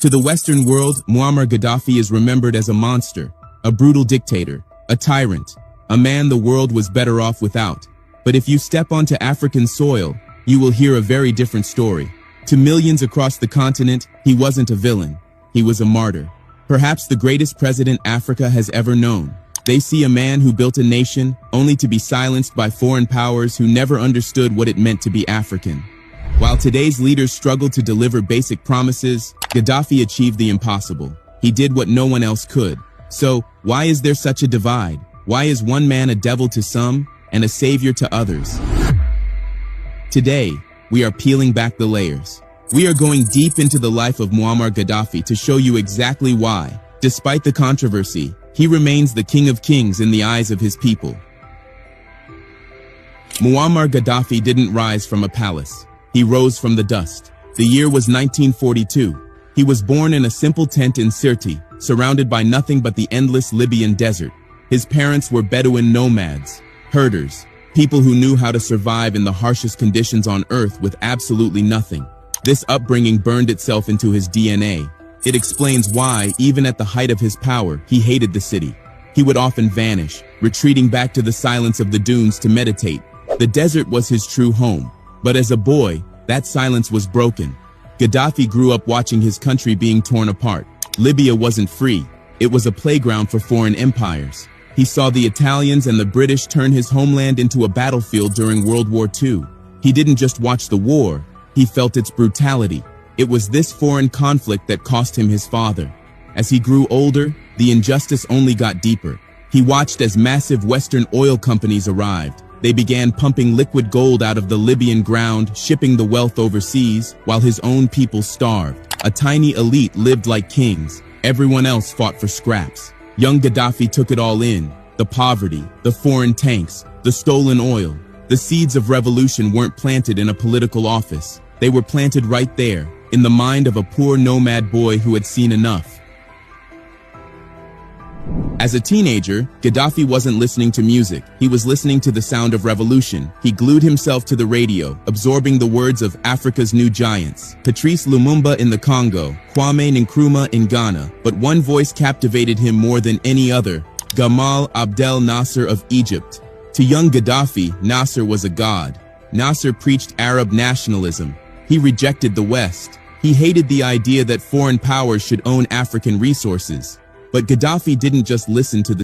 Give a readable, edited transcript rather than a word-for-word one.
To the Western world, Muammar Gaddafi is remembered as a monster, a brutal dictator, a tyrant, a man the world was better off without. But if you step onto African soil, you will hear a very different story. To millions across the continent, he wasn't a villain. He was a martyr. Perhaps the greatest president Africa has ever known. They see a man who built a nation only to be silenced by foreign powers who never understood what it meant to be African. While today's leaders struggle to deliver basic promises, Gaddafi achieved the impossible. He did what no one else could. So, why is there such a divide? Why is one man a devil to some and a savior to others? Today, we are peeling back the layers. We are going deep into the life of Muammar Gaddafi to show you exactly why, despite the controversy, he remains the king of kings in the eyes of his people. Muammar Gaddafi didn't rise from a palace. He rose from the dust. The year was 1942. He was born in a simple tent in Sirte, surrounded by nothing but the endless Libyan desert. His parents were Bedouin nomads, herders, people who knew how to survive in the harshest conditions on earth with absolutely nothing. This upbringing burned itself into his DNA. It explains why, even at the height of his power, he hated the city. He would often vanish, retreating back to the silence of the dunes to meditate. The desert was his true home. But as a boy, that silence was broken. Gaddafi grew up watching his country being torn apart. Libya wasn't free. It was a playground for foreign empires. He saw the Italians and the British turn his homeland into a battlefield during World War II. He didn't just watch the war, he felt its brutality. It was this foreign conflict that cost him his father. As he grew older, the injustice only got deeper. He watched as massive Western oil companies arrived. They began pumping liquid gold out of the Libyan ground, shipping the wealth overseas, while his own people starved. A tiny elite lived like kings. Everyone else fought for scraps. Young Gaddafi took it all in. The poverty, the foreign tanks, the stolen oil. The seeds of revolution weren't planted in a political office. They were planted right there, in the mind of a poor nomad boy who had seen enough. As a teenager, Gaddafi wasn't listening to music. He was listening to the sound of revolution. He glued himself to the radio, absorbing the words of Africa's new giants. Patrice Lumumba in the Congo, Kwame Nkrumah in Ghana. But one voice captivated him more than any other: Gamal Abdel Nasser of Egypt. To young Gaddafi, Nasser was a god. Nasser preached Arab nationalism. He rejected the West. He hated the idea that foreign powers should own African resources. But Gaddafi didn't just listen to the